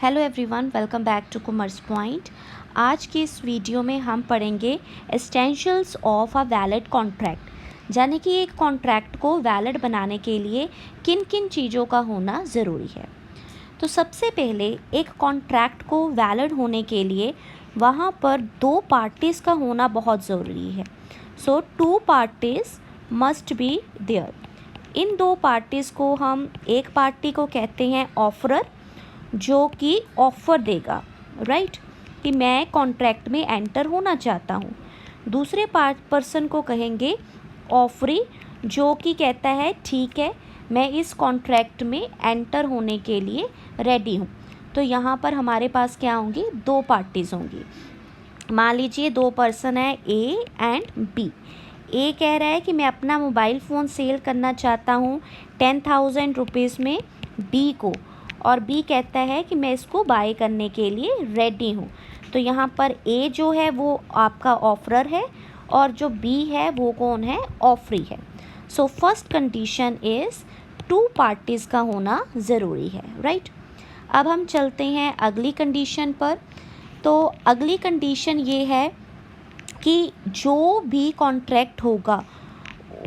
Hello everyone, welcome back to commerce point. आज की इस वीडियो में हम पढ़ेंगे essentials of a valid contract, यानी कि एक कॉन्ट्रैक्ट को वैलिड बनाने के लिए किन किन चीज़ों का होना ज़रूरी है। तो सबसे पहले एक कॉन्ट्रैक्ट को वैलिड होने के लिए वहाँ पर दो पार्टीज़ का होना बहुत ज़रूरी है। So two parties must be there. इन दो पार्टीज़ को हम, एक पार्टी को कहते हैं ऑफरर, जो कि ऑफ़र देगा, राइट, कि मैं कॉन्ट्रैक्ट में एंटर होना चाहता हूँ। दूसरे पर्सन को कहेंगे ऑफरी, जो कि कहता है ठीक है, मैं इस कॉन्ट्रैक्ट में एंटर होने के लिए रेडी हूँ। तो यहाँ पर हमारे पास क्या होंगी, दो पार्टीज़ होंगी। मान लीजिए दो पर्सन है ए एंड बी। ए कह रहा है कि मैं अपना मोबाइल फ़ोन सेल करना चाहता हूँ 10,000 रुपीज़ में बी को, और बी कहता है कि मैं इसको बाय करने के लिए रेडी हूँ। तो यहाँ पर ए जो है वो आपका ऑफरर है और जो बी है वो कौन है, ऑफरी है। So first condition is two parties का होना ज़रूरी है, राइट। अब हम चलते हैं अगली कंडीशन पर। तो अगली कंडीशन ये है कि जो भी कॉन्ट्रैक्ट होगा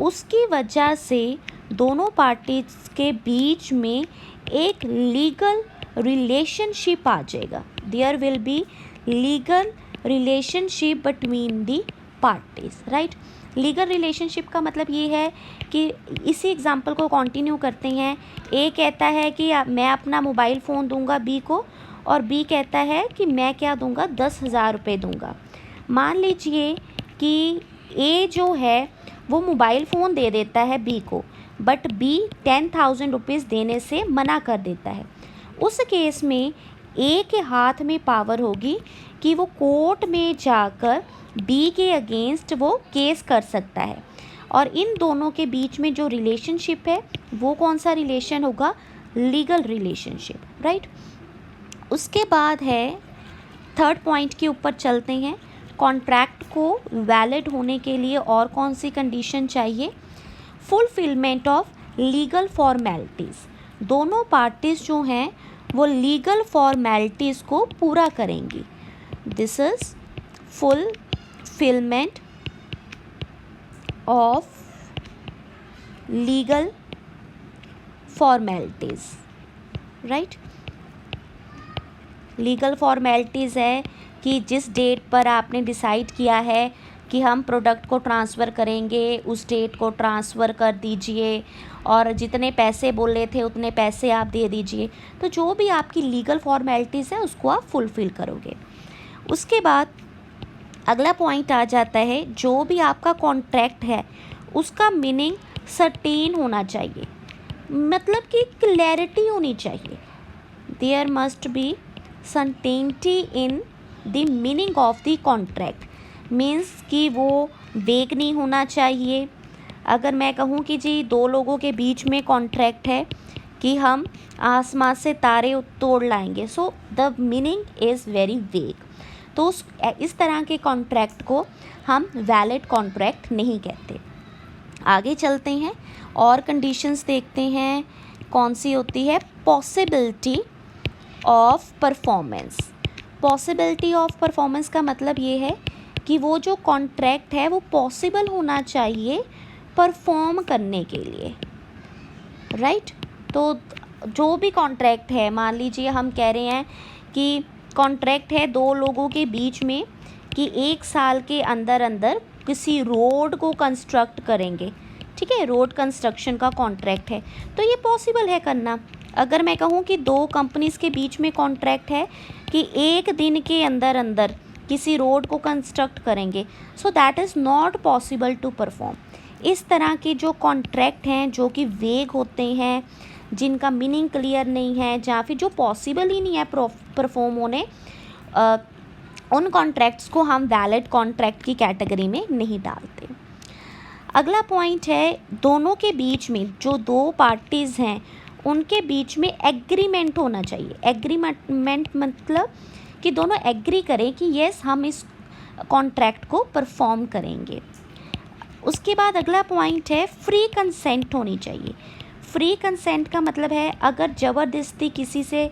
उसकी वजह से दोनों पार्टीज़ के बीच में एक लीगल रिलेशनशिप आ जाएगा। There will be legal relationship between the parties, right. Legal relationship का मतलब ये है कि इसी एग्जांपल को कंटिन्यू करते हैं। ए कहता है कि मैं अपना मोबाइल फ़ोन दूंगा बी को, और बी कहता है कि मैं क्या दूंगा, 10,000 रुपये दूंगा। मान लीजिए कि ए जो है वो मोबाइल फ़ोन दे देता है बी को, बट बी 10,000 रुपीज़ देने से मना कर देता है। उस केस में ए के हाथ में पावर होगी कि वो कोर्ट में जाकर बी के अगेंस्ट वो केस कर सकता है, और इन दोनों के बीच में जो रिलेशनशिप है वो कौन सा रिलेशन होगा, लीगल रिलेशनशिप, राइट। उसके बाद है थर्ड पॉइंट के ऊपर चलते हैं। कॉन्ट्रैक्ट को वैलिड होने के लिए और कौन सी कंडीशन चाहिए, फुलफिलमेंट ऑफ लीगल फॉर्मेलिटीज़। दोनों पार्टीज़ जो हैं वो लीगल फॉर्मेलिटीज़ को पूरा करेंगी। This is fulfilment of legal formalities, right. Legal formalities है कि जिस डेट पर आपने डिसाइड किया है कि हम प्रोडक्ट को ट्रांसफ़र करेंगे, उस डेट को ट्रांसफ़र कर दीजिए, और जितने पैसे बोले थे उतने पैसे आप दे दीजिए। तो जो भी आपकी लीगल फॉर्मेलिटीज़ है उसको आप फुलफ़िल करोगे। उसके बाद अगला पॉइंट आ जाता है, जो भी आपका कॉन्ट्रैक्ट है उसका मीनिंग सर्टेन होना चाहिए, मतलब कि क्लैरिटी होनी चाहिए। There must be certainty in the meaning of the contract. Means कि वो वेग नहीं होना चाहिए। अगर मैं कहूँ कि जी दो लोगों के बीच में कॉन्ट्रैक्ट है कि हम आसमान से तारे तोड़ लाएंगे, so the meaning is very vague. तो इस तरह के कॉन्ट्रैक्ट को हम वैलिड कॉन्ट्रैक्ट नहीं कहते। आगे चलते हैं और कंडीशंस देखते हैं कौन सी होती है। Possibility of performance. Possibility of performance का मतलब ये है कि वो जो कॉन्ट्रैक्ट है वो पॉसिबल होना चाहिए परफॉर्म करने के लिए, राइट। तो जो भी कॉन्ट्रैक्ट है, मान लीजिए हम कह रहे हैं कि कॉन्ट्रैक्ट है दो लोगों के बीच में कि 1 साल के अंदर अंदर किसी रोड को कंस्ट्रक्ट करेंगे, ठीक है, रोड कंस्ट्रक्शन का कॉन्ट्रैक्ट है, तो ये पॉसिबल है करना। अगर मैं कहूँ कि दो कंपनीज़ के बीच में कॉन्ट्रैक्ट है कि 1 दिन के अंदर अंदर किसी रोड को कंस्ट्रक्ट करेंगे, so that is not possible to perform. इस तरह के जो कॉन्ट्रैक्ट हैं जो कि वेग होते हैं, जिनका मीनिंग क्लियर नहीं है, या फिर जो पॉसिबल ही नहीं है परफॉर्म होने, उन कॉन्ट्रैक्ट्स को हम वैलिड कॉन्ट्रैक्ट की कैटेगरी में नहीं डालते। अगला पॉइंट है, दोनों के बीच में जो दो पार्टीज़ हैं उनके बीच में एग्रीमेंट होना चाहिए। एग्रीमेंट मतलब कि दोनों एग्री करें कि येस हम इस कॉन्ट्रैक्ट को परफॉर्म करेंगे। उसके बाद अगला पॉइंट है, फ्री कंसेंट होनी चाहिए। फ्री कंसेंट का मतलब है अगर ज़बरदस्ती किसी से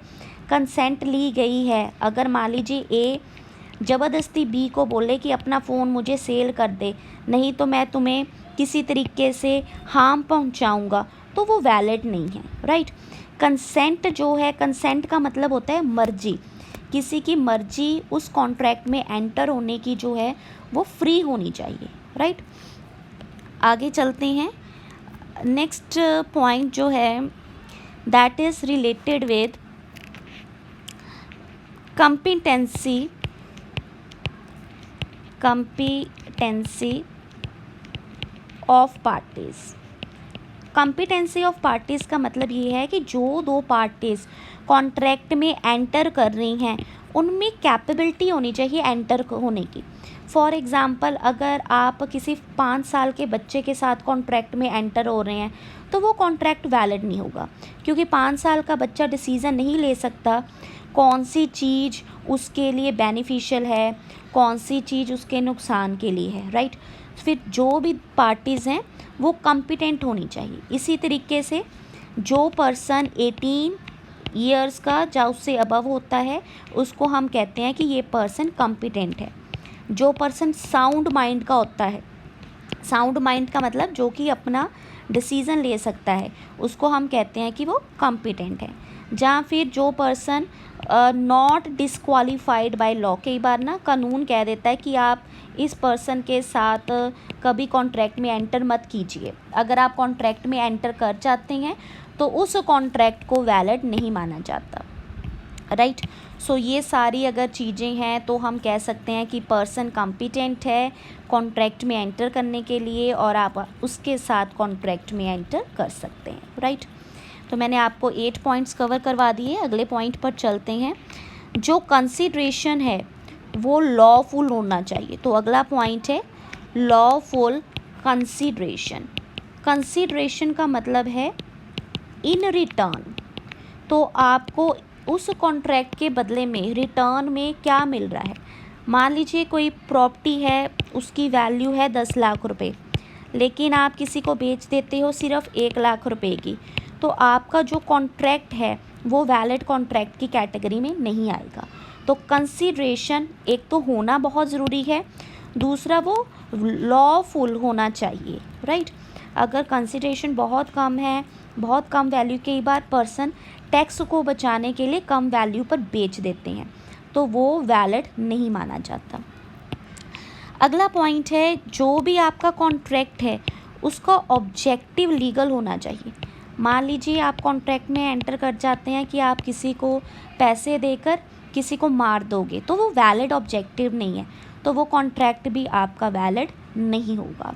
कंसेंट ली गई है, अगर मान लीजिए ए ज़बरदस्ती बी को बोले कि अपना फ़ोन मुझे सेल कर दे, नहीं तो मैं तुम्हें किसी तरीके से हार्म पहुंचाऊंगा, तो वो वैलिड नहीं है, राइट। कंसेंट जो है, कंसेंट का मतलब होता है मर्जी, किसी की मर्जी उस कॉन्ट्रैक्ट में एंटर होने की जो है वो फ्री होनी चाहिए, राइट। आगे चलते हैं। नेक्स्ट पॉइंट जो है that is related with competency of parties. Competency of parties का मतलब ये है कि जो दो पार्टीज़ कॉन्ट्रैक्ट में एंटर कर रही हैं उनमें कैपेबिलिटी होनी चाहिए एंटर होने की। फॉर एग्ज़ाम्पल, अगर आप किसी 5 साल के बच्चे के साथ कॉन्ट्रैक्ट में एंटर हो रहे हैं तो वो कॉन्ट्रैक्ट वैलिड नहीं होगा, क्योंकि 5 साल का बच्चा डिसीज़न नहीं ले सकता कौन सी चीज़ उसके लिए बेनिफिशियल है, कौन सी चीज़ उसके नुकसान के लिए है, राइट। फिर जो भी पार्टीज़ हैं वो कॉम्पिटेंट होनी चाहिए। इसी तरीके से जो पर्सन 18 ईयर्स का या उससे अबव होता है उसको हम कहते हैं कि ये पर्सन कॉम्पिटेंट है। जो पर्सन साउंड माइंड का होता है, साउंड माइंड का मतलब जो कि अपना डिसीज़न ले सकता है, उसको हम कहते हैं कि वो कॉम्पिटेंट है। या फिर जो person not disqualified by law, कई बार ना कानून कह देता है कि आप इस पर्सन के साथ कभी कॉन्ट्रैक्ट में एंटर मत कीजिए। अगर आप कॉन्ट्रैक्ट में एंटर कर जाते हैं तो उस कॉन्ट्रैक्ट को वैलिड नहीं माना जाता, राइट। सो ये सारी अगर चीज़ें हैं तो हम कह सकते हैं कि पर्सन कॉम्पिटेंट है कॉन्ट्रैक्ट में एंटर करने के लिए और आप उसके साथ कॉन्ट्रैक्ट में एंटर कर सकते हैं, राइट। तो मैंने आपको 8 पॉइंट्स कवर करवा दिए। अगले पॉइंट पर चलते हैं। जो कंसिडरेशन है वो लॉफुल होना चाहिए। तो अगला पॉइंट है लॉफुल कंसिडरेशन। कंसिडरेशन का मतलब है इन रिटर्न, तो आपको उस कॉन्ट्रैक्ट के बदले में रिटर्न में क्या मिल रहा है। मान लीजिए कोई प्रॉपर्टी है, उसकी वैल्यू है 10 लाख रुपए, लेकिन आप किसी को बेच देते हो सिर्फ 1 लाख रुपए की, तो आपका जो कॉन्ट्रैक्ट है वो वैलिड कॉन्ट्रैक्ट की कैटेगरी में नहीं आएगा। तो कंसिडरेशन एक तो होना बहुत ज़रूरी है, दूसरा वो लॉफुल होना चाहिए, राइट। अगर कंसिडरेशन बहुत कम है, बहुत कम वैल्यू, कई बार पर्सन टैक्स को बचाने के लिए कम वैल्यू पर बेच देते हैं, तो वो वैलिड नहीं माना जाता। अगला पॉइंट है जो भी आपका कॉन्ट्रैक्ट है उसका ऑब्जेक्टिव लीगल होना चाहिए। मान लीजिए आप कॉन्ट्रैक्ट में एंटर कर जाते हैं कि आप किसी को पैसे देकर किसी को मार दोगे, तो वो वैलिड ऑब्जेक्टिव नहीं है, तो वो कॉन्ट्रैक्ट भी आपका वैलिड नहीं होगा।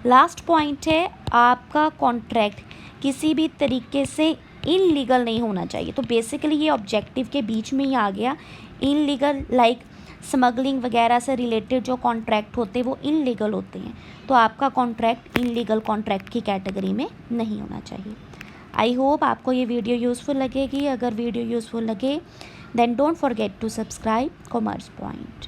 लास्ट पॉइंट है आपका कॉन्ट्रैक्ट किसी भी तरीके से इनलीगल नहीं होना चाहिए। तो बेसिकली ये ऑब्जेक्टिव के बीच में ही आ गया। इनलीगल लाइक स्मगलिंग वगैरह से रिलेटेड जो कॉन्ट्रैक्ट होते हैं वो इनलीगल होते हैं, तो आपका कॉन्ट्रैक्ट इनलीगल कॉन्ट्रैक्ट की कैटेगरी में नहीं होना चाहिए। आई होप आपको ये वीडियो यूज़फुल लगेगी। अगर वीडियो यूज़फुल लगे then don't forget to subscribe commerce point.